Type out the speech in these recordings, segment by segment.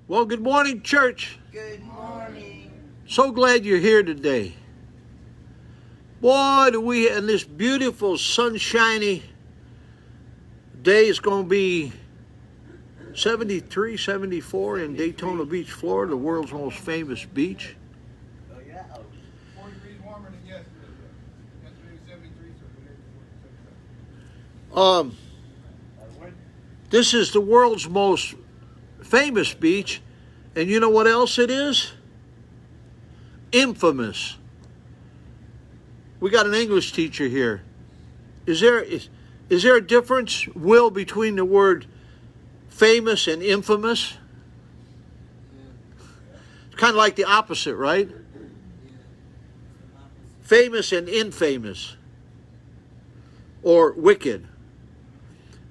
Well, good morning, church. Good morning. So glad you're here today. Boy, do we, in this beautiful, sunshiny day, it's going to be 73, 74 in Daytona Beach, Florida, the world's most famous beach. Oh, yeah. 4 degrees warmer than yesterday. Yesterday was 73, so today was 47. This is the world's most famous beach, and you know what else it is? Infamous. We got an English teacher here. Is there a difference, Will, between the word famous and infamous? It's kind of like the opposite, right? Famous and infamous, or wicked.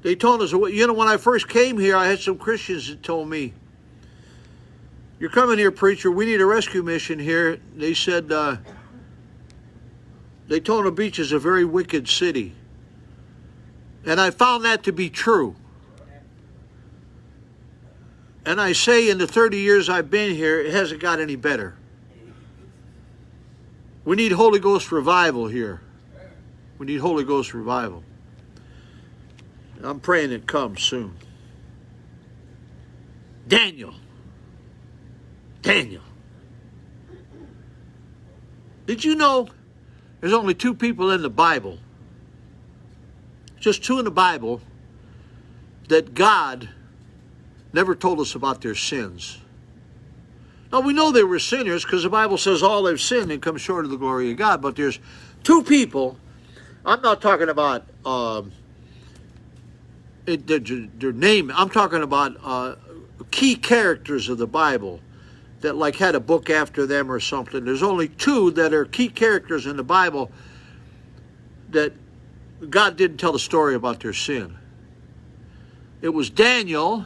They told us, you know, when I first came here, I had some Christians that told me, "You're coming here, preacher, we need a rescue mission here." They said, Daytona Beach is a very wicked city. And I found that to be true. And I say in the 30 years I've been here, it hasn't got any better. We need Holy Ghost revival here. We need Holy Ghost revival. I'm praying it comes soon. Daniel. Did you know there's only 2 people in the Bible, just 2 in the Bible, that God never told us about their sins? Now, we know they were sinners because the Bible says all have sinned and come short of the glory of God, but there's 2 people. I'm not talking about their name. I'm talking about key characters of the Bible that like had a book after them or something. There's only 2 that are key characters in the Bible that God didn't tell the story about their sin. It was Daniel,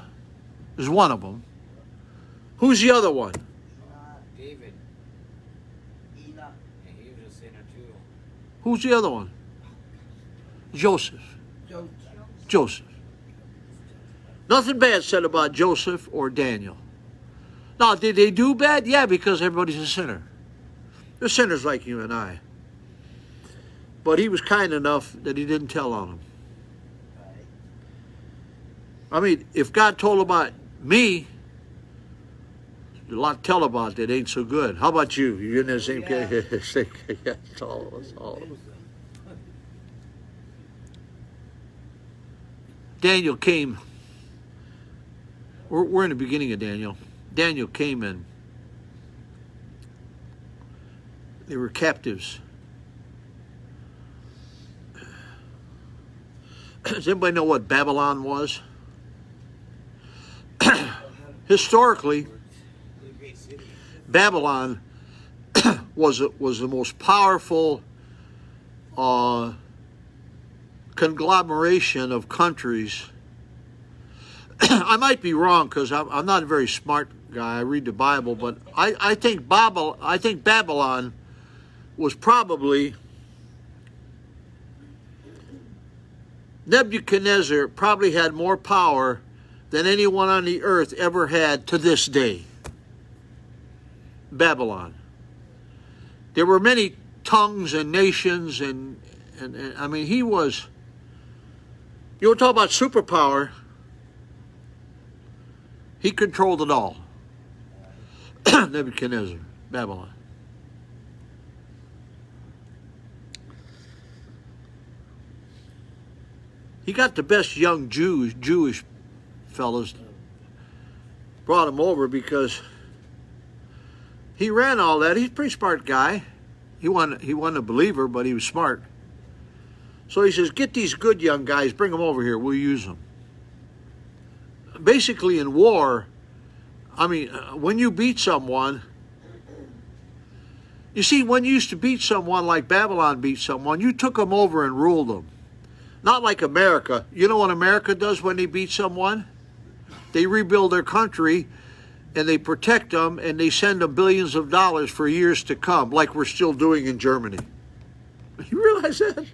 is one of them. Who's the other one? David. Enoch. And he was a sinner too. Who's the other one? Joseph. Joseph. Nothing bad said about Joseph or Daniel. Now, did they do bad? Yeah, because everybody's a sinner. They're sinners like you and I. But he was kind enough that he didn't tell on them. I mean, if God told about me, there's a lot to tell about that ain't so good. How about you? You're in the same case. Yeah, it's all of us. Daniel came. We're in the beginning of Daniel. Daniel came in. They were captives. Does anybody know what Babylon was? Historically, Babylon was the most powerful conglomeration of countries. I might be wrong because I'm not a very smart guy. I read the Bible, but I think Babylon was probably Nebuchadnezzar probably had more power than anyone on the earth ever had to this day. Babylon. There were many tongues and nations, and I mean, he was, you want to talk about superpower, he controlled it all. Nebuchadnezzar, Babylon. He got the best young Jewish fellas, brought him over because he ran all that. He's a pretty smart guy. He wasn't a believer, but he was smart. So he says, get these good young guys, bring them over here, we'll use them. Basically in war, I mean, when you beat someone, you see, when you used to beat someone like Babylon beat someone, you took them over and ruled them. Not like America. You know what America does when they beat someone? They rebuild their country and they protect them and they send them billions of dollars for years to come, like we're still doing in Germany. You realize that?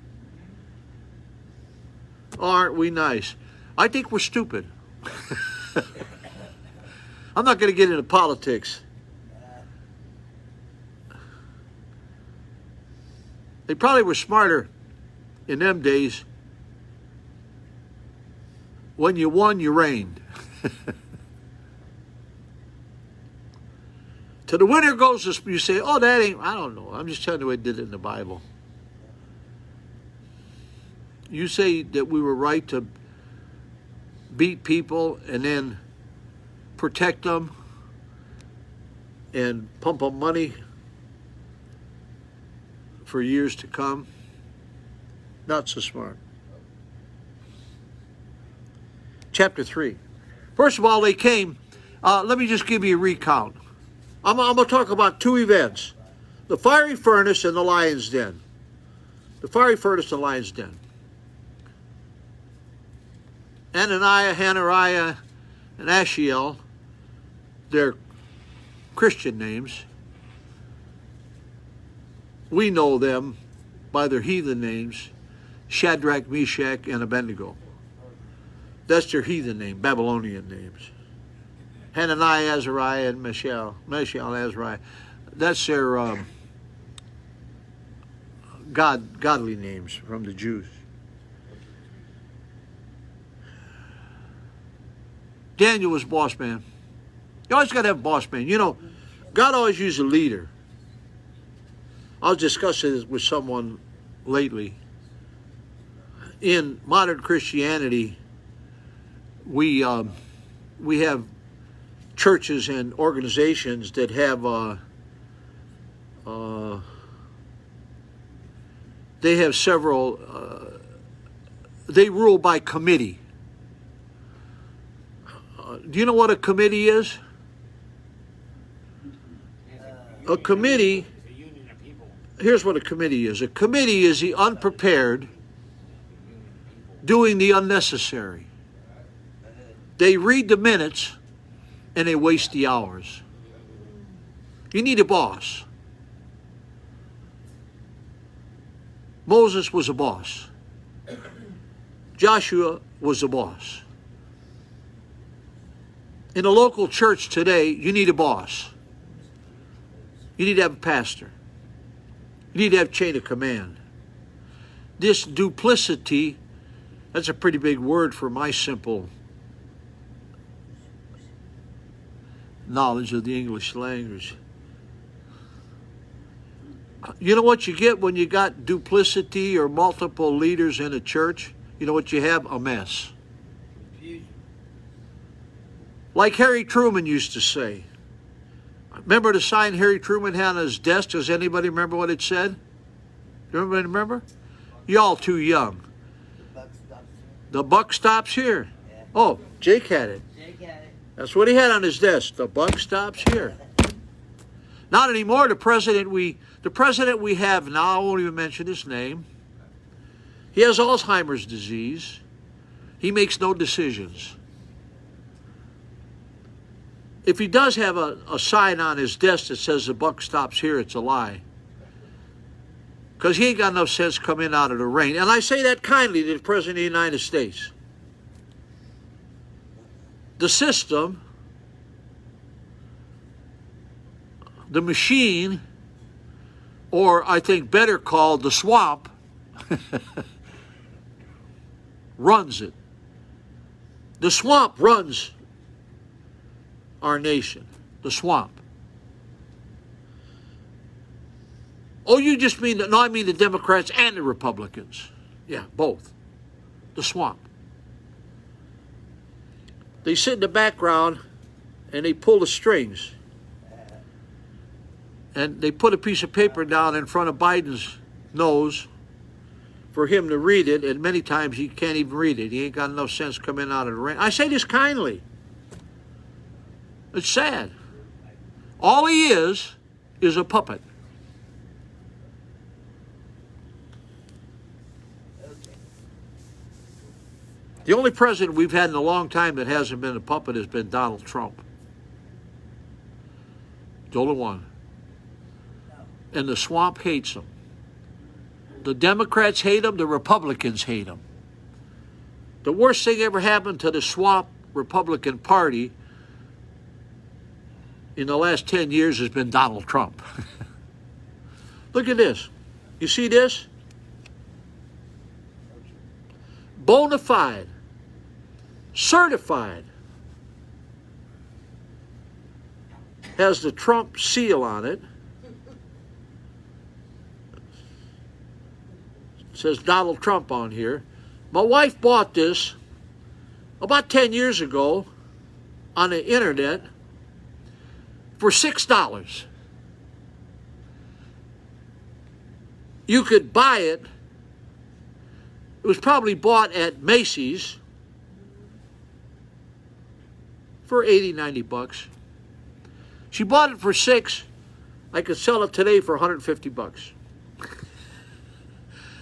Aren't we nice? I think we're stupid. I'm not going to get into politics. They probably were smarter in them days. When you won, you reigned. To the winner goes this, you say, oh, that ain't, I don't know. I'm just telling you what it did in the Bible. You say that we were right to beat people and then protect them and pump them money for years to come. Not so smart. Chapter 3. First of all, they came. Let me just give you a recount. I'm going to talk about two events. The fiery furnace and the lion's den. The fiery furnace and the lion's den. Ananiah, Hananiah, and Ashiel, they're Christian names. We know them by their heathen names, Shadrach, Meshach, and Abednego. That's their heathen name, Babylonian names. Hananiah, Azariah, and Mishael, Azariah. That's their godly names from the Jews. Daniel was boss man. You always got to have a boss man. You know, God always used a leader. I was discussing this with someone lately. In modern Christianity, we have churches and organizations that have they have several. They rule by committee. Do you know what a committee is? A committee. Here's what a committee is. A committee is the unprepared doing the unnecessary. They read the minutes and they waste the hours. You need a boss. Moses was a boss. Joshua was a boss. In a local church today, you need a boss. You need to have a pastor. You need to have chain of command. This duplicity, that's a pretty big word for my simple knowledge of the English language. You know what you get when you got duplicity or multiple leaders in a church? You know what you have? A mess. Like Harry Truman used to say. Remember the sign Harry Truman had on his desk? Does anybody remember what it said? Do you remember? Y'all too young. The buck stops here. Yeah. Oh, Jake had it. Jake had it. That's what he had on his desk. The buck stops here. Not anymore. The president we have now, I won't even mention his name. He has Alzheimer's disease. He makes no decisions. If he does have a sign on his desk that says the buck stops here, it's a lie. Because he ain't got enough sense coming out of the rain. And I say that kindly to the President of the United States. The system, the machine, or I think better called the swamp, runs it. The swamp runs our nation. The swamp. Oh, you just mean that? No, I mean the Democrats and the Republicans. Yeah, both. The swamp. They sit in the background and they pull the strings. And they put a piece of paper down in front of Biden's nose for him to read it, and many times he can't even read it. He ain't got enough sense coming out of the rain. I say this kindly. It's sad. All he is a puppet. The only president we've had in a long time that hasn't been a puppet has been Donald Trump. The only one. And the swamp hates him. The Democrats hate him, the Republicans hate him. The worst thing ever happened to the swamp Republican Party in the last 10 years has been Donald Trump. Look at this. You see this? Bona fide, certified, has the Trump seal on it. It says Donald Trump on here. My wife bought this about 10 years ago on the internet for $6. You could buy it. It was probably bought at Macy's for 80, 90 bucks. She bought it for $6. I could sell it today for 150 bucks.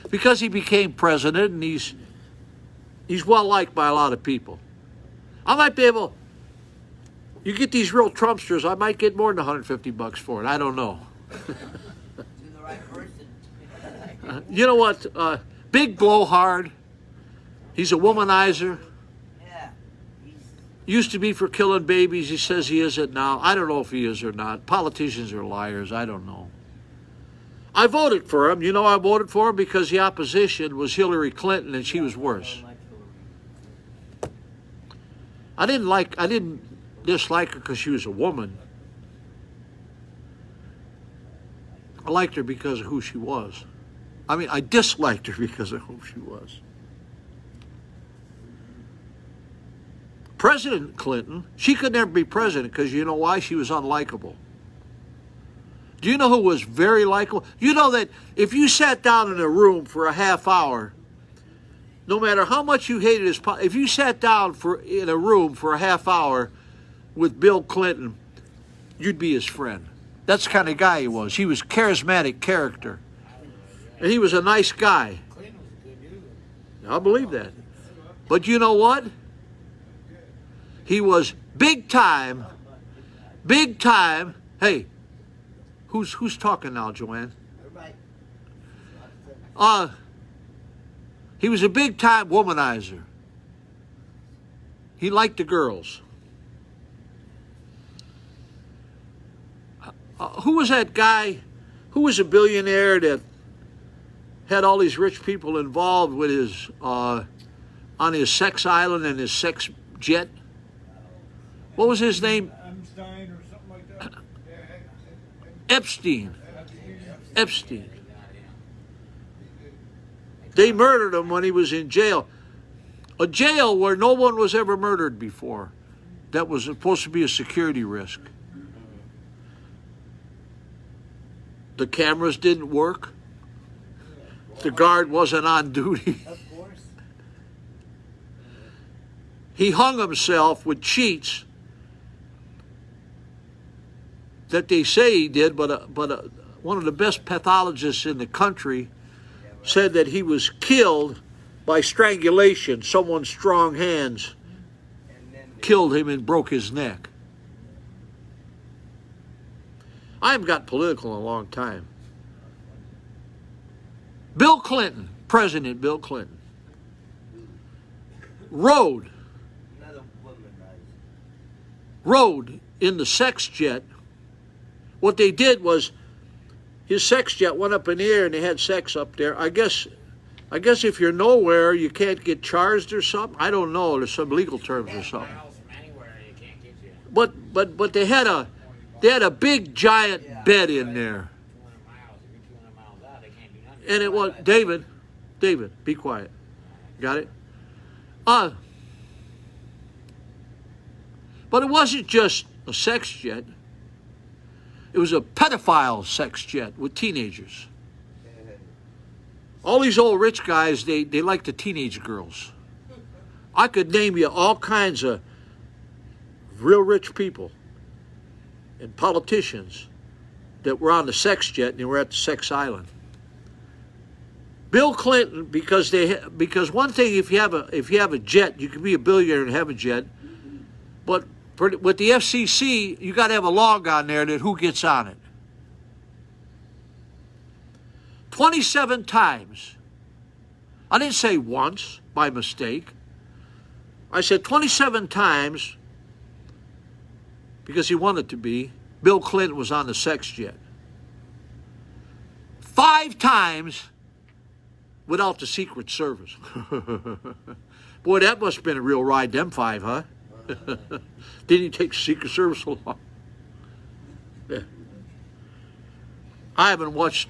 Because he became president and he's well liked by a lot of people. I might be able, you get these real Trumpsters, I might get more than 150 bucks for it. I don't know. To the right person. You know what? Big blowhard. He's a womanizer. Yeah. He's Used to be for killing babies. He says he isn't now. I don't know if he is or not. Politicians are liars. I don't know. I voted for him. You know I voted for him because the opposition was Hillary Clinton and she was worse. I didn't dislike her because she was a woman. I liked her because of who she was. I mean, I disliked her because of who she was. President Clinton, she could never be president because you know why? She was unlikable. Do you know who was very likable? You know that if you sat down in a room for a half hour, no matter how much you hated his, if you sat down in a room for a half hour with Bill Clinton, you'd be his friend. That's the kind of guy he was. He was a charismatic character. And he was a nice guy. I believe that. But you know what? He was big time. Hey, who's talking now, Joanne? He was a big time womanizer. He liked the girls. Who was that guy? Who was a billionaire that had all these rich people involved with his on his sex island and his sex jet? What was his name? Einstein or something like that. Epstein. They murdered him when he was in jail. A jail where no one was ever murdered before. That was supposed to be a security risk. The cameras didn't work. The guard wasn't on duty. of course. He hung himself with cheats that they say he did, but one of the best pathologists in the country said that he was killed by strangulation. Someone's strong hands killed him and broke his neck. I haven't got political in a long time. Bill Clinton, President Bill Clinton, rode in the sex jet. What they did was his sex jet went up in the air and they had sex up there. I guess if you're nowhere, you can't get charged or something. I don't know. There's some legal terms or something. But they had a big giant bed in there. And it was David, be quiet. Got it? But it wasn't just a sex jet. It was a pedophile sex jet with teenagers. All these old rich guys, they like the teenage girls. I could name you all kinds of real rich people and politicians that were on the sex jet and they were at the sex island. Bill Clinton, because one thing, if you have a jet, you can be a billionaire and have a jet, but with the FCC, you got to have a log on there that who gets on it. 27 times. I didn't say once by mistake. I said 27 times because he wanted to be. Bill Clinton was on the sex jet. 5 times without the Secret Service. Boy, that must have been a real ride, them 5, huh? Didn't he take Secret Service along? Yeah. I haven't watched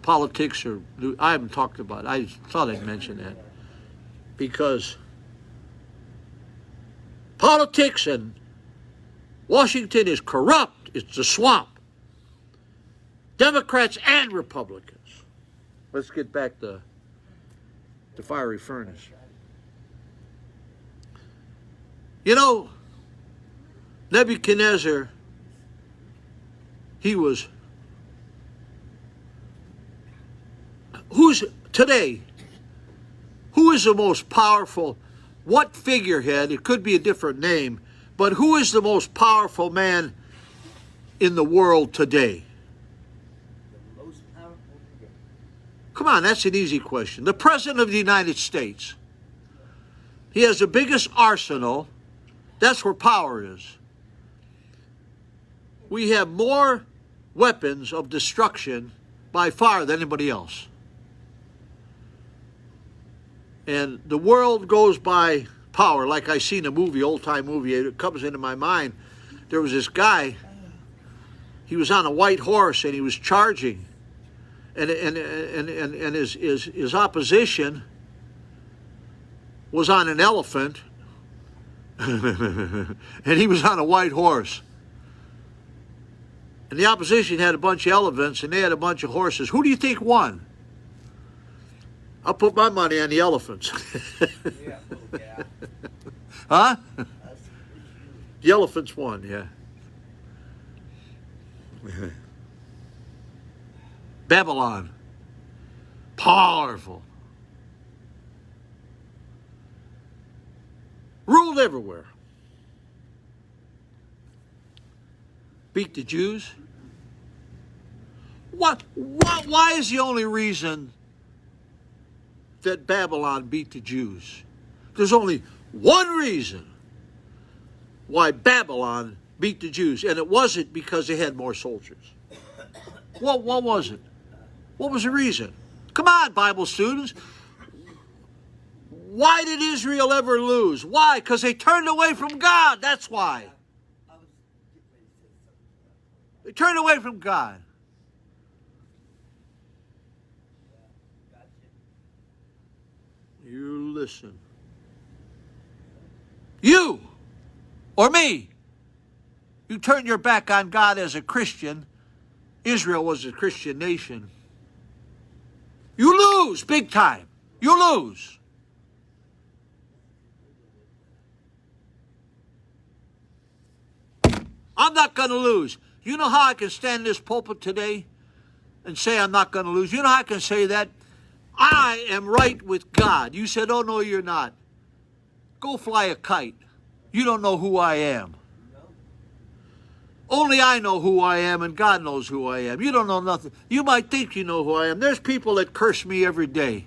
politics or I haven't talked about it. I thought I'd mention that. Because politics and Washington is corrupt. It's the swamp. Democrats and Republicans. Let's get back to the fiery furnace. You know, Nebuchadnezzar, who's today, who is the most powerful, what figurehead, it could be a different name, but who is the most powerful man in the world today? The most powerful today. Come on, that's an easy question. The President of the United States. He has the biggest arsenal. That's where power is. We have more weapons of destruction by far than anybody else. And the world goes by power, like I seen a movie, old-time movie, it comes into my mind. There was this guy, he was on a white horse and he was charging. And his opposition was on an elephant, and he was on a white horse. And the opposition had a bunch of elephants, and they had a bunch of horses. Who do you think won? I'll put my money on the elephants. Yeah, yeah. Huh? That's The elephants won, yeah. Babylon. Powerful. Ruled everywhere. Beat the Jews. Why is the only reason that Babylon beat the Jews? There's only one reason why Babylon beat the Jews, and it wasn't because they had more soldiers. What was it? What was the reason? Come on, Bible students. Why did Israel ever lose? Why? Because they turned away from God. That's why. I was getting ready to say something. They turned away from God. Yeah, gotcha. You listen. You or me. You turn your back on God as a Christian. Israel was a Christian nation. You lose big time. You lose. I'm not going to lose. You know how I can stand in this pulpit today and say I'm not going to lose? You know how I can say that? I am right with God. You said, oh, no, you're not. Go fly a kite. You don't know who I am. Only I know who I am, and God knows who I am. You don't know nothing. You might think you know who I am. There's people that curse me every day,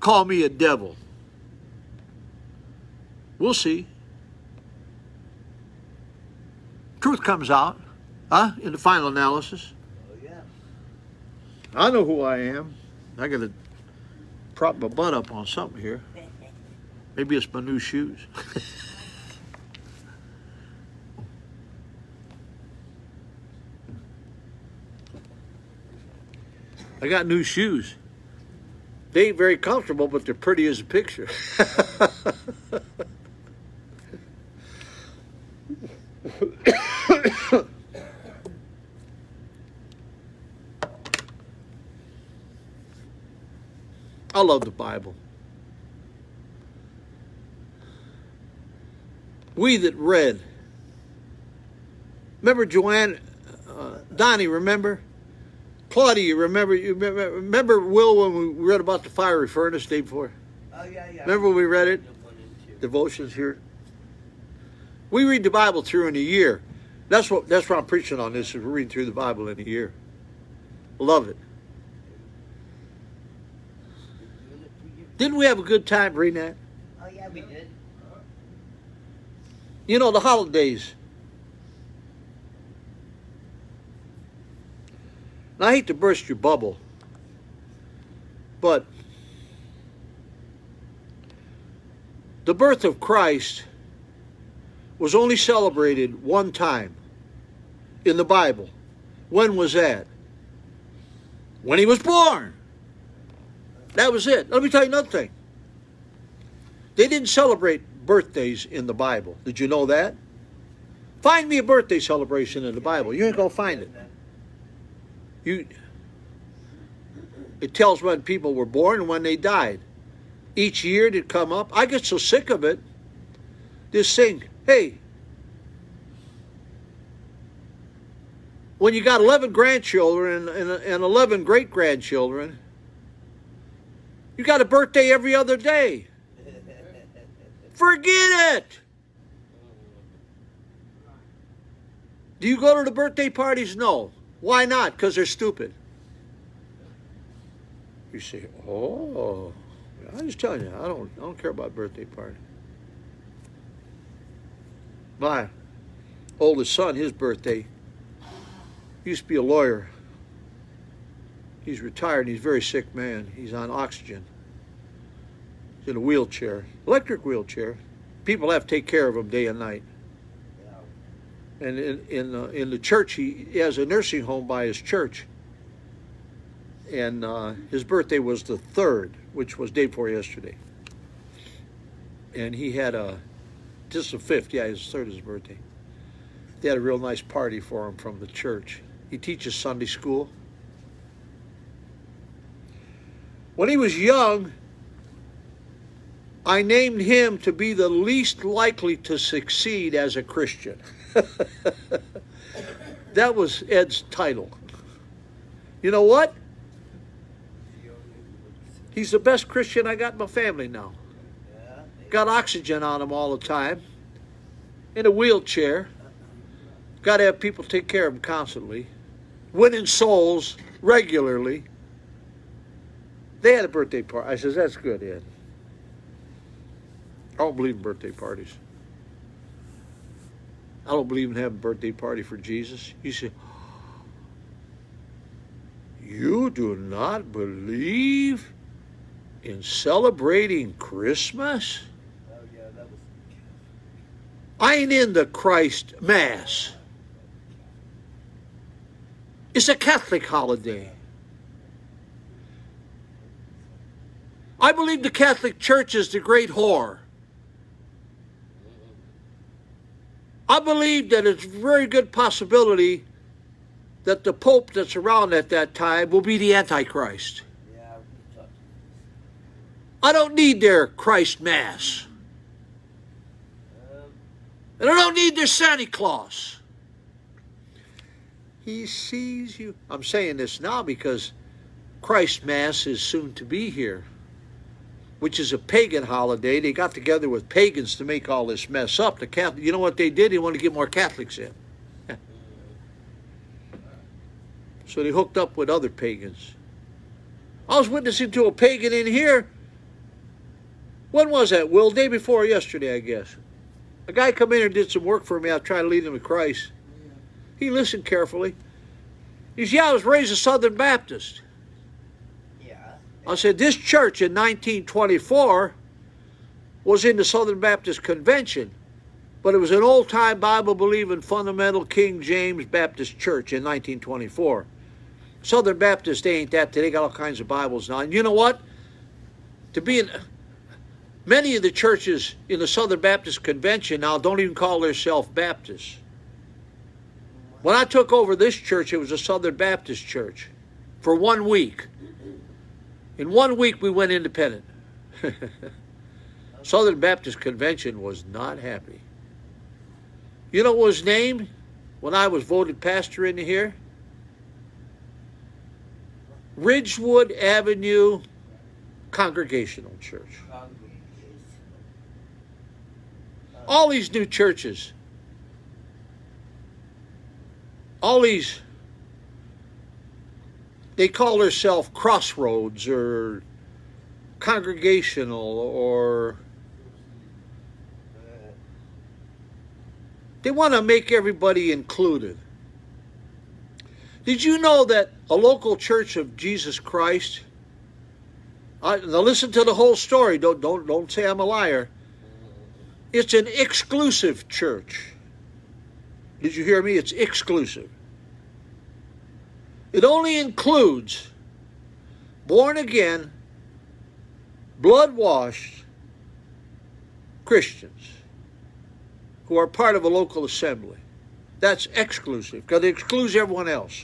call me a devil. We'll see. Truth comes out, in the final analysis. Oh, yeah. I know who I am. I got to prop my butt up on something here. Maybe it's my new shoes. I got new shoes. They ain't very comfortable, but they're pretty as a picture. I love the Bible. We that read. Remember Joanne, Donnie, remember? Claudia, you remember Will when we read about the fiery furnace day before? Oh, yeah, yeah. Remember when we read it? 1 and 2. Devotions here. We read the Bible through in a year. That's what I'm preaching on this, is we're reading through the Bible in a year. Love it. Doing it for you. Didn't we have a good time reading that? Oh, yeah, we did. You know, the holidays. And I hate to burst your bubble, but the birth of Christ was only celebrated one time in the Bible. When was that? When he was born. That was it. Let me tell you another thing. They didn't celebrate birthdays in the Bible. Did you know that? Find me a birthday celebration in the Bible. You ain't going to find it. It tells when people were born and when they died. Each year it'd come up. I get so sick of it. This thing, hey, when you got 11 grandchildren and 11 great-grandchildren, you got a birthday every other day. Forget it. Do you go to the birthday parties? No. Why not? Because they're stupid. You say, oh, I'm just telling you, I don't care about birthday party. My oldest son, his birthday, he used to be a lawyer. He's retired and he's a very sick man. He's on oxygen. He's in a wheelchair, electric wheelchair. People have to take care of him day and night. And in the church, he has a nursing home by his church. And his birthday was the 3rd, which was day before yesterday. And he had just the 5th, yeah, his 3rd is his birthday. They had a real nice party for him from the church. He teaches Sunday school. When he was young, I named him to be the least likely to succeed as a Christian. That was Ed's title. You know what? He's the best Christian I got in my family now. Got oxygen on him all the time. In a wheelchair. Got to have people take care of him constantly. Winning souls regularly. They had a birthday party. I says, that's good, Ed. I don't believe in birthday parties. I don't believe in having a birthday party for Jesus. You say, you do not believe in celebrating Christmas? Oh, yeah, that was... I ain't in the Christ Mass. It's a Catholic holiday. I believe the Catholic Church is the great whore. I believe that it's a very good possibility that the Pope that's around at that time will be the Antichrist. Yeah, we talked. I don't need their Christ Mass. And I don't need their Santa Claus. He sees you. I'm saying this now because Christ Mass is soon to be here, which is a pagan holiday. They got together with pagans to make all this mess up. The Catholic, you know what they did? They wanted to get more Catholics in. So they hooked up with other pagans. I was witnessing to a pagan in here. When was that, Will? Day before yesterday, I guess. A guy come in and did some work for me. I was trying to lead him to Christ. He listened carefully. He said, yeah, I was raised a Southern Baptist. I said, this church in 1924 was in the Southern Baptist Convention, but it was an old-time Bible-believing fundamental King James Baptist church in 1924. Southern Baptists, they ain't that. They got all kinds of Bibles now. And you know what? To be in many of the churches in the Southern Baptist Convention now don't even call themselves Baptists. When I took over this church, it was a Southern Baptist church for 1 week. In 1 week, we went independent. Southern Baptist Convention was not happy. You know what was named when I was voted pastor in here? Ridgewood Avenue Congregational Church. All these new churches, all these, they call themselves Crossroads or Congregational or they want to make everybody included. Did you know that a local church of Jesus Christ, now listen to the whole story, don't say I'm a liar, it's an exclusive church. Did you hear me? It's exclusive. It only includes born again, blood-washed Christians who are part of a local assembly. That's exclusive, because it excludes everyone else.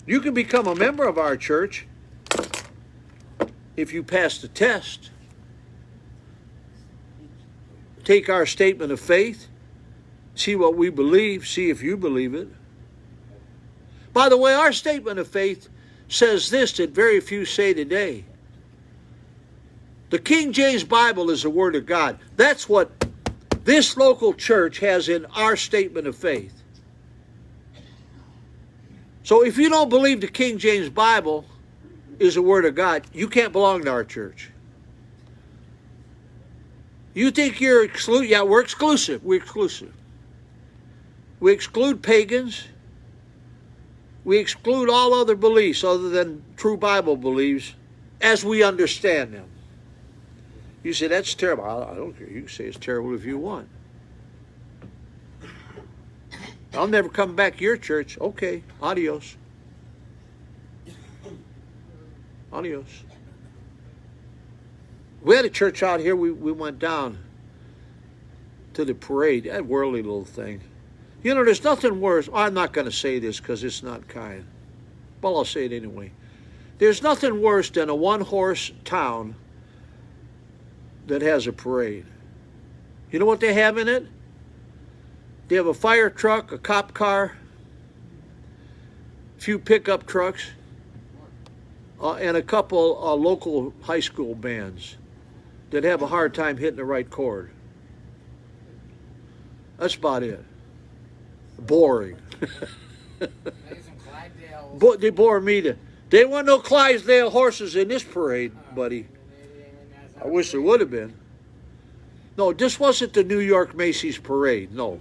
You can become a member of our church if you pass the test. Take our statement of faith, see what we believe, see if you believe it. By the way, our statement of faith says this that very few say today. The King James Bible is the Word of God. That's what this local church has in our statement of faith. So if you don't believe the King James Bible is the Word of God, you can't belong to our church. You think you're exclusive? Yeah, we're exclusive. We're exclusive. We exclude pagans. We exclude all other beliefs other than true Bible beliefs as we understand them. You say, that's terrible. I don't care. You can say it's terrible if you want. I'll never come back to your church. Okay, adios. Adios. We had a church out here. We went down to the parade. That worldly little thing. You know, there's nothing worse. I'm not going to say this because it's not kind. Well, I'll say it anyway. There's nothing worse than a one-horse town that has a parade. You know what they have in it? They have a fire truck, a cop car, a few pickup trucks, and a couple local high school bands that have a hard time hitting the right chord. That's about it. Boring. But they bore me. They want no Clydesdale horses in this parade, buddy. I wish there would have been. No, this wasn't the New York Macy's parade. No.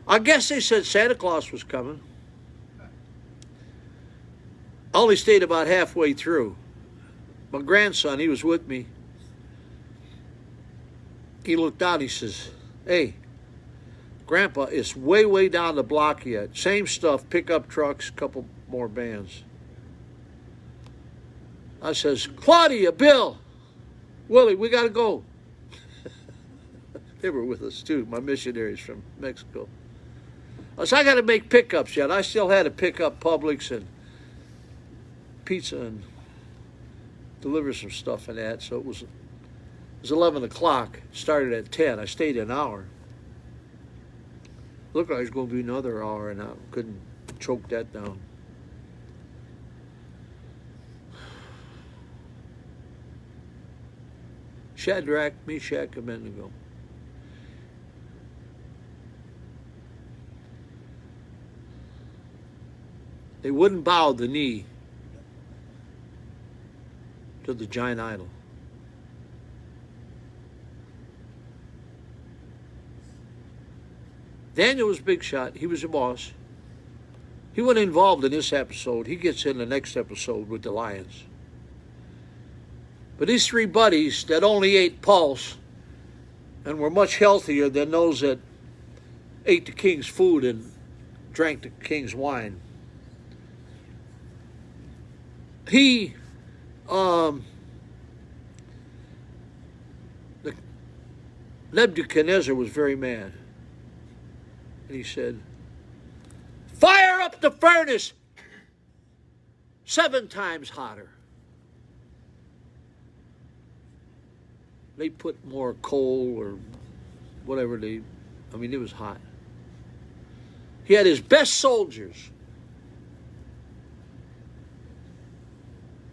I guess they said Santa Claus was coming. I only stayed about halfway through. My grandson, he was with me. He looked out, he says, "Hey, Grandpa, it's way, way down the block yet. Same stuff, pickup trucks, couple more bands." I says, "Claudia, Bill, Willie, we got to go." They were with us too, my missionaries from Mexico. I said, "I got to make pickups yet." I still had to pick up Publix and pizza and deliver some stuff and that. So it was 11 o'clock. Started at 10. I stayed an hour. Looked like it was going to be another hour, and I couldn't choke that down. Shadrach, Meshach, Abednego. They wouldn't bow the knee to the giant idol. Daniel was a big shot. He was a boss. He wasn't involved in this episode. He gets in the next episode with the lions. But these three buddies that only ate pulse and were much healthier than those that ate the king's food and drank the king's wine. Nebuchadnezzar was very mad. And he said, "Fire up the furnace 7 times hotter." They put more coal or whatever it was hot. He had his best soldiers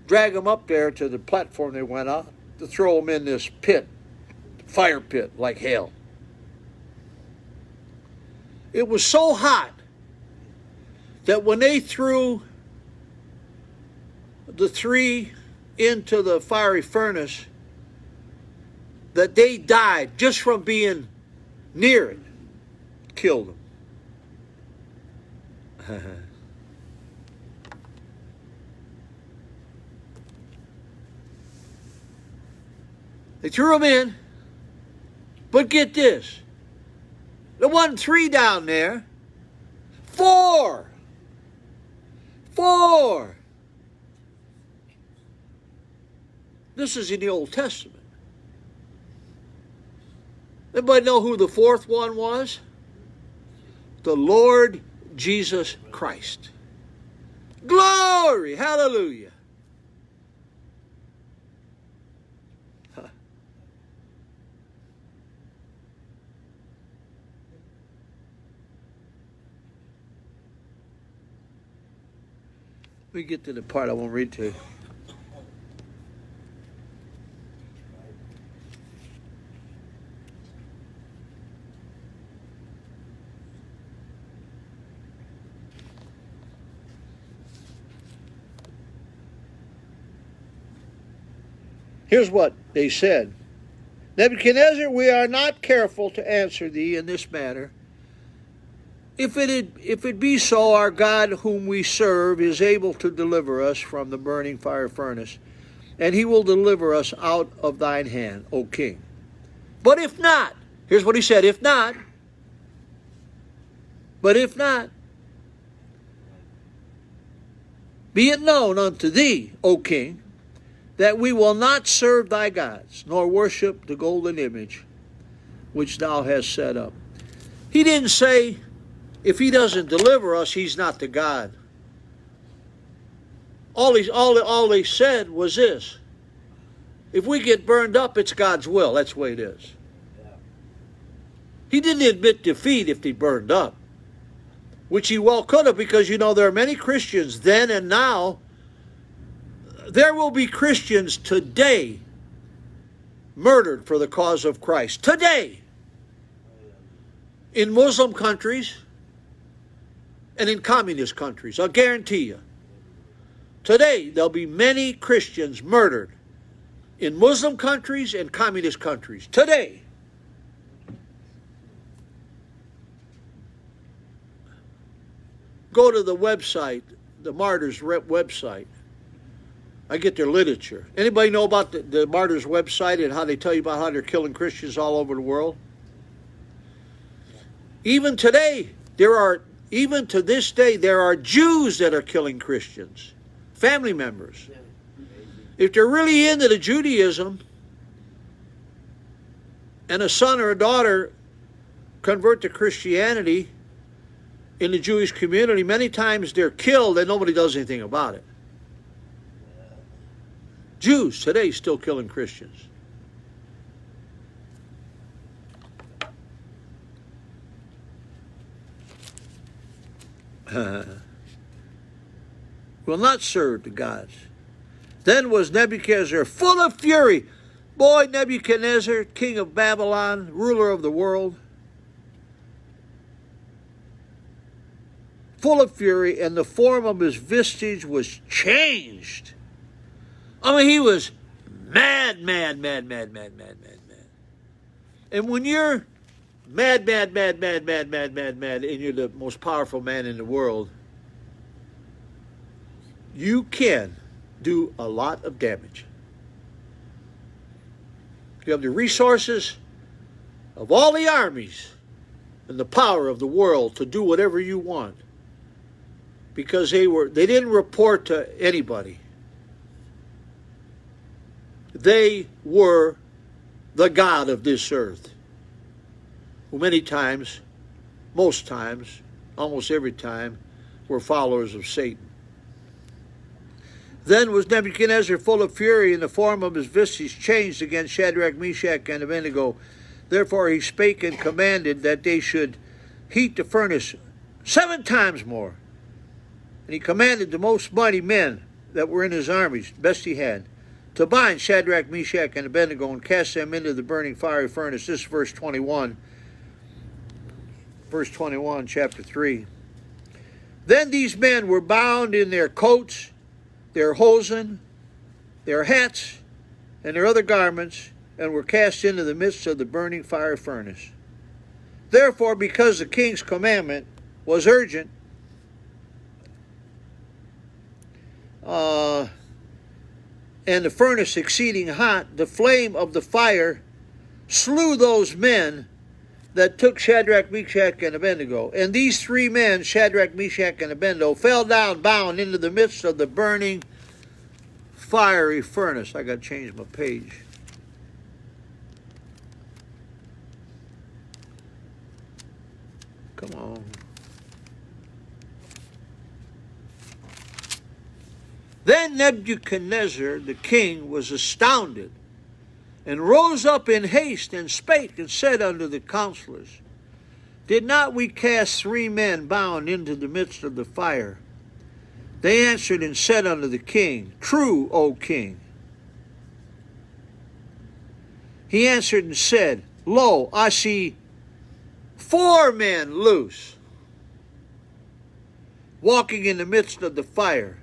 drag them up there to the platform they went on to throw them in this pit, fire pit, like hell. It was so hot that when they threw the 3 into the fiery furnace, that they died just from being near it. killed him. They threw him in. But get this. There wasn't 3 down there. 4. 4. This is in the Old Testament. Anybody know who the 4th one was? The Lord Jesus Christ. Glory! Hallelujah! Huh. Let me get to the part I won't read to you. Here's what they said. Nebuchadnezzar, we are not careful to answer thee in this matter. If it be so, our God whom we serve is able to deliver us from the burning fire furnace, and he will deliver us out of thine hand, O king. But if not, here's what he said, if not, but if not, be it known unto thee, O king, that we will not serve thy gods, nor worship the golden image which thou hast set up. He didn't say, if he doesn't deliver us, he's not the God. All he said was this. If we get burned up, it's God's will. That's the way it is. He didn't admit defeat if they burned up, which he well could have, because you know there are many Christians then and now. There will be Christians today murdered for the cause of Christ. Today. In Muslim countries and in communist countries. I'll guarantee you. Today there'll be many Christians murdered in Muslim countries and communist countries. Today. Go to the website, the Martyrs website. I get their literature. Anybody know about the Martyrs website and how they tell you about how they're killing Christians all over the world? Even today, even to this day, there are Jews that are killing Christians, family members. If they're really into the Judaism and a son or a daughter convert to Christianity in the Jewish community, many times they're killed and nobody does anything about it. Jews today still killing Christians. Will not serve the gods. Then was Nebuchadnezzar full of fury. Boy, Nebuchadnezzar, king of Babylon, ruler of the world, full of fury, and the form of his visage was changed. I mean, he was mad. And when you're mad, and you're the most powerful man in the world, you can do a lot of damage. You have the resources of all the armies and the power of the world to do whatever you want, because they didn't report to anybody. They were the God of this earth, who many times, most times, almost every time, were followers of Satan. Then was Nebuchadnezzar full of fury, and the form of his visage changed against Shadrach, Meshach, and Abednego. Therefore he spake and commanded that they should heat the furnace 7 times more. And he commanded the most mighty men that were in his armies, best he had, to bind Shadrach, Meshach, and Abednego and cast them into the burning fiery furnace. This is verse 21. Verse 21, chapter 3. Then these men were bound in their coats, their hosen, their hats, and their other garments, and were cast into the midst of the burning fire furnace. Therefore, because the king's commandment was urgent, and the furnace exceeding hot, the flame of the fire slew those men that took Shadrach, Meshach, and Abednego. And these three men, Shadrach, Meshach, and Abednego, fell down bound into the midst of the burning fiery furnace. I got to change my page. Come on. Then Nebuchadnezzar the king was astounded, and rose up in haste, and spake, and said unto the counselors, Did not we cast three men bound into the midst of the fire? They answered and said unto the king, True, O king. He answered and said, Lo, I see 4 men loose, walking in the midst of the fire,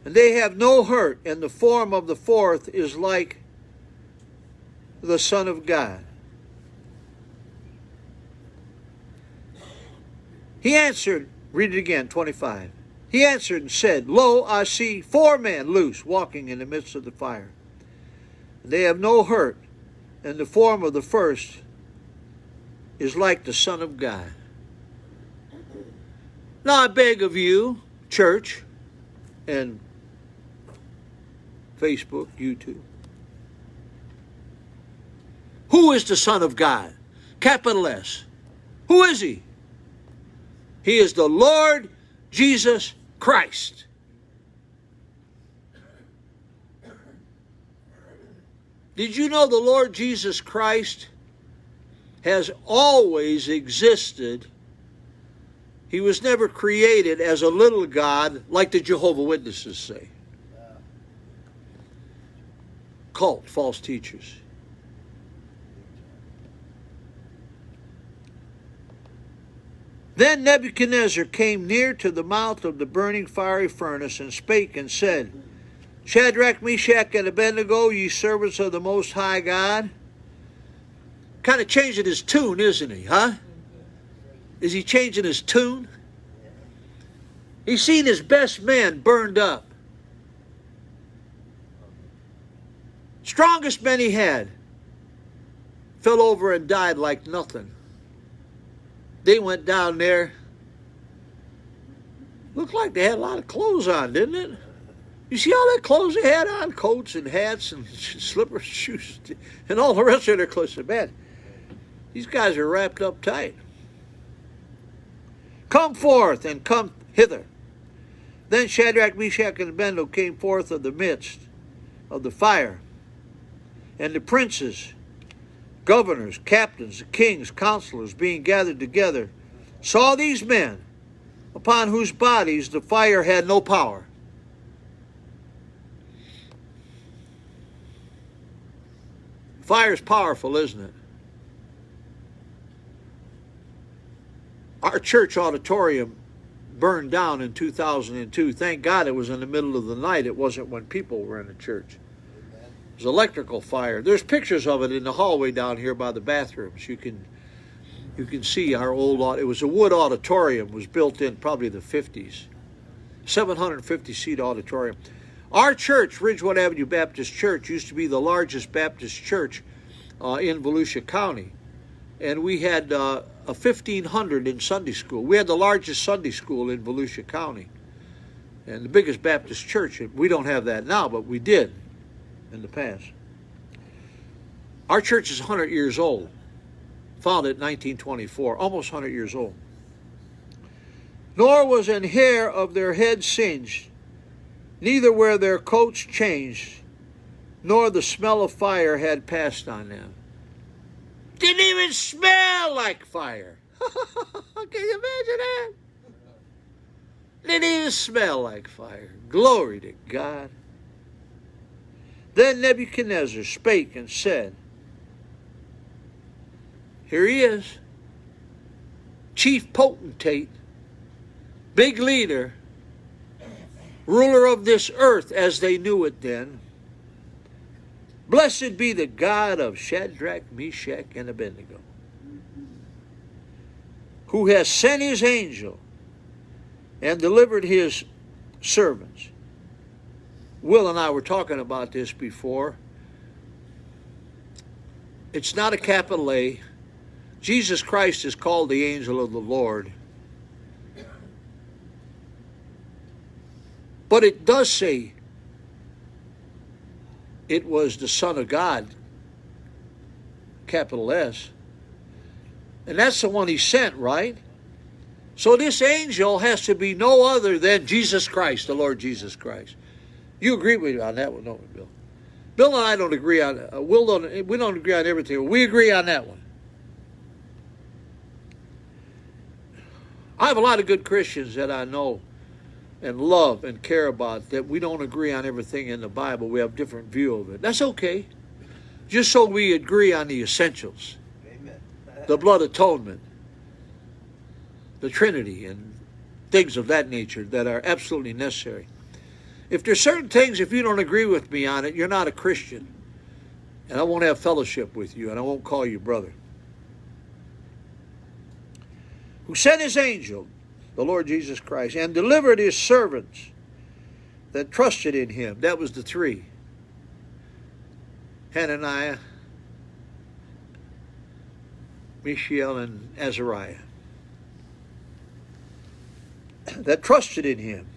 and they have no hurt, and the form of the fourth is like the Son of God. He answered, read it again, 25. He answered and said, Lo, I see 4 men loose, walking in the midst of the fire. They have no hurt, and the form of the first is like the Son of God. Now I beg of you, church, and Facebook, YouTube, who is the Son of God? Capital S. Who is he? He is the Lord Jesus Christ. Did you know the Lord Jesus Christ has always existed? He was never created as a little God like the Jehovah's Witnesses say. Cult, false teachers. Then Nebuchadnezzar came near to the mouth of the burning fiery furnace, and spake and said, Shadrach, Meshach, and Abednego, ye servants of the Most High God. Kind of changing his tune, isn't he, huh? Is he changing his tune? He's seen his best men burned up. Strongest men he had fell over and died like nothing. They went down there. Looked like they had a lot of clothes on, didn't it? You see all that clothes they had on? Coats and hats and slippers, shoes, and all the rest of their clothes. Man, these guys are wrapped up tight. Come forth and come hither. Then Shadrach, Meshach, and Abednego came forth of the midst of the fire. And the princes, governors, captains, kings, counselors, being gathered together, saw these men, upon whose bodies the fire had no power. Fire's powerful, isn't it? Our church auditorium burned down in 2002. Thank God it was in the middle of the night. It wasn't when people were in the church. It was electrical fire. There's pictures of it in the hallway down here by the bathrooms. You can see our old, it was a wood auditorium. It was built in probably the 50s. 750-seat auditorium. Our church, Ridgewood Avenue Baptist Church, used to be the largest Baptist church in Volusia County. And we had a 1,500 in Sunday school. We had the largest Sunday school in Volusia County. And the biggest Baptist church. We don't have that now, but we did in the past. Our church is 100 years old. Founded in 1924. Almost 100 years old. Nor was an hair of their head singed, neither were their coats changed, nor the smell of fire had passed on them. Didn't even smell like fire. Can you imagine that? Didn't even smell like fire. Glory to God. Then Nebuchadnezzar spake and said, here he is, chief potentate, big leader, ruler of this earth as they knew it then. Blessed be the God of Shadrach, Meshach, and Abednego. who has sent his angel and delivered his servants. Will and I were talking about this before. It's not a capital A. Jesus Christ is called the angel of the Lord. But it does say it was the Son of God, capital S. And that's the one he sent, right? So this angel has to be no other than Jesus Christ, the Lord Jesus Christ. You agree with me on that one, don't we, Bill? Bill and I don't agree on we don't agree on everything, but we agree on that one. I have a lot of good Christians that I know and love and care about that we don't agree on everything in the Bible. We have a different view of it. That's okay. Just so we agree on the essentials. Amen. The blood atonement, the Trinity, and things of that nature that are absolutely necessary. If there's certain things, if you don't agree with me on it, you're not a Christian. And I won't have fellowship with you, and I won't call you brother. Who sent his angel, the Lord Jesus Christ, and delivered his servants that trusted in him. That was the three. Hananiah, Mishael, and Azariah. That trusted in him.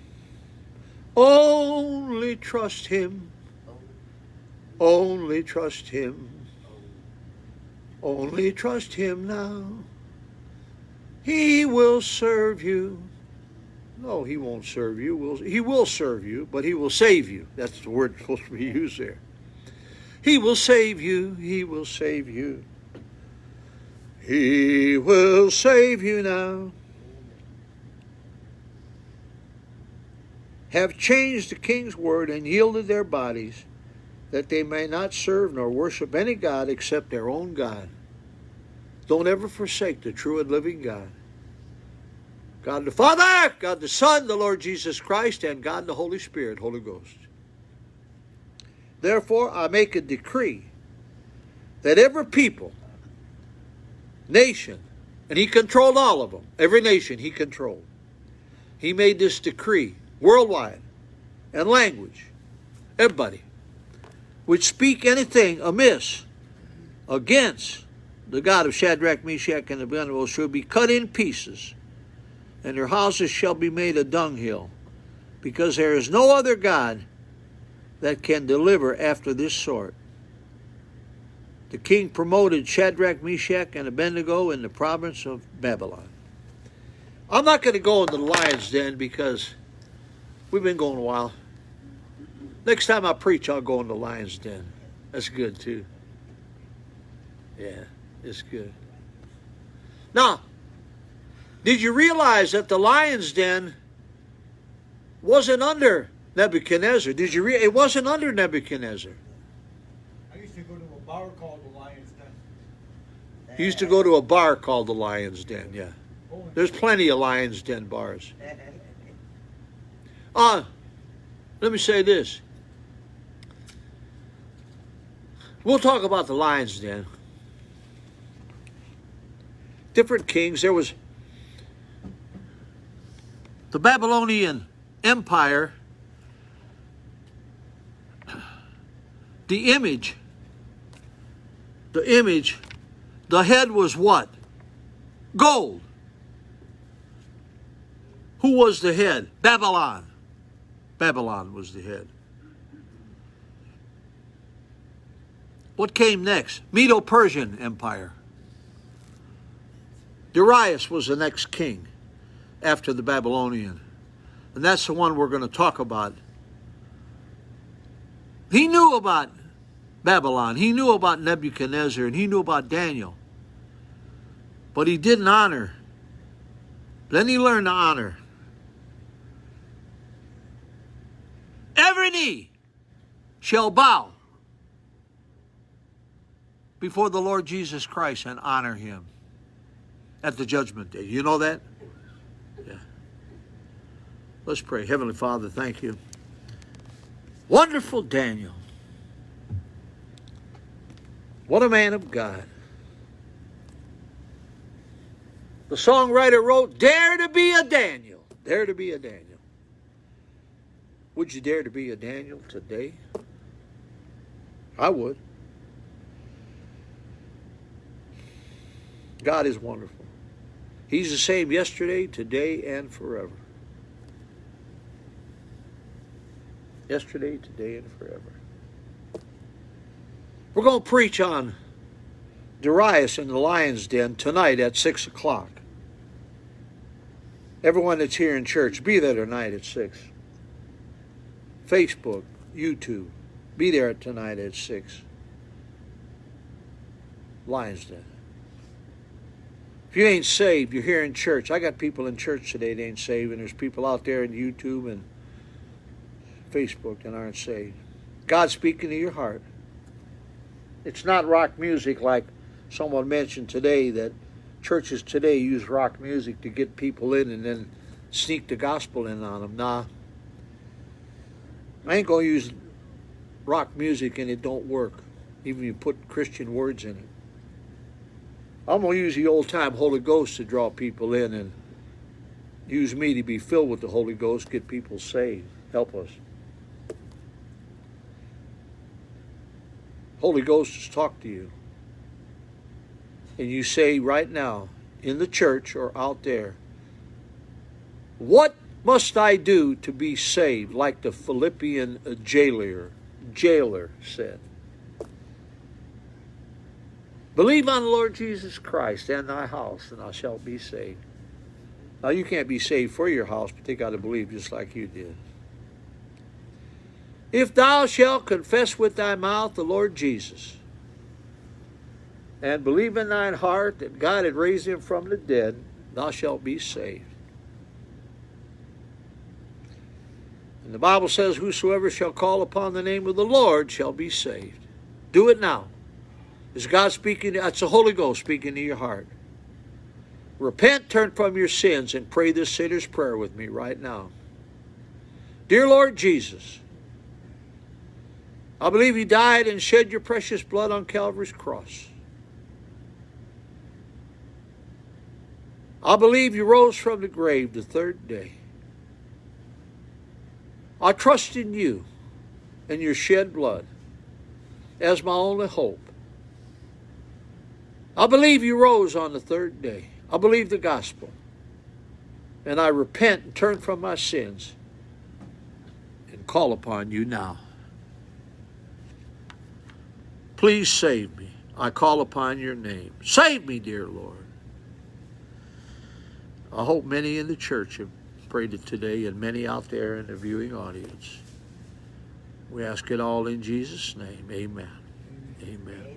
Only trust him. Only trust him. Only trust him now. He will serve you. No, he won't serve you. He will serve you, but he will save you. That's the word supposed to be used there. He will save you. He will save you. He will save you now. Have changed the king's word and yielded their bodies, that they may not serve nor worship any God except their own God. Don't ever forsake the true and living God. God the Father, God the Son, the Lord Jesus Christ, and God the Holy Spirit, Holy Ghost. Therefore, I make a decree that every people, nation, and he controlled all of them, every nation he controlled. He made this decree worldwide and language, everybody, which speak anything amiss against the God of Shadrach, Meshach, and Abednego shall be cut in pieces, and their houses shall be made a dunghill, because there is no other God that can deliver after this sort. The king promoted Shadrach, Meshach, and Abednego in the province of Babylon. I'm not going to go into the lion's den because we've been going a while. Next time I preach, I'll go in the lion's den. That's good too. Yeah, it's good. Now, did you realize that the lion's den wasn't under Nebuchadnezzar? It wasn't under Nebuchadnezzar. I used to go to a bar called the Lion's Den. He used to go to a bar called the Lion's Den, yeah. There's plenty of Lion's Den bars. Let me say this. We'll talk about the Lion's Den. Different kings. There was the Babylonian Empire. The image, the head was what? Gold. Who was the head? Babylon. Babylon was the head. What came next? Medo-Persian Empire. Darius was the next king after the Babylonian. And that's the one we're going to talk about. He knew about Babylon. He knew about Nebuchadnezzar, and he knew about Daniel. But he didn't honor. Then he learned to honor. Every knee shall bow before the Lord Jesus Christ and honor him at the judgment day. You know that? Yeah. Let's pray. Heavenly Father, thank you. Wonderful Daniel. What a man of God. The songwriter wrote, dare to be a Daniel. Dare to be a Daniel. Would you dare to be a Daniel today? I would. God is wonderful. He's the same yesterday, today, and forever. Yesterday, today, and forever. We're going to preach on Darius in the lion's den tonight at 6 o'clock. Everyone that's here in church, be there tonight at 6. Facebook, YouTube, be there tonight at 6. Lion's Den. If you ain't saved, you're here in church. I got people in church today that ain't saved, and there's people out there in YouTube and Facebook that aren't saved. God's speaking to your heart. It's not rock music like someone mentioned today, that churches today use rock music to get people in and then sneak the gospel in on them. Nah. I ain't going to use rock music and it don't work, even if you put Christian words in it. I'm going to use the old-time Holy Ghost to draw people in, and use me to be filled with the Holy Ghost, get people saved. Help us. Holy Ghost has talked to you. And you say right now, in the church or out there, what must I do to be saved? Like the Philippian jailer said. Believe on the Lord Jesus Christ and thy house, and thou shalt be saved. Now, you can't be saved for your house, but they got to believe just like you did. If thou shalt confess with thy mouth the Lord Jesus, and believe in thine heart that God had raised him from the dead, thou shalt be saved. And the Bible says, whosoever shall call upon the name of the Lord shall be saved. Do it now. Is God speaking? That's the Holy Ghost speaking to your heart. Repent, turn from your sins, and pray this sinner's prayer with me right now. Dear Lord Jesus, I believe you died and shed your precious blood on Calvary's cross. I believe you rose from the grave the third day. I trust in you and your shed blood as my only hope. I believe you rose on the third day. I believe the gospel. And I repent and turn from my sins and call upon you now. Please save me. I call upon your name. Save me, dear Lord. I hope many in the church have prayed it today, and many out there in the viewing audience. We ask it all in Jesus' name. Amen. Amen.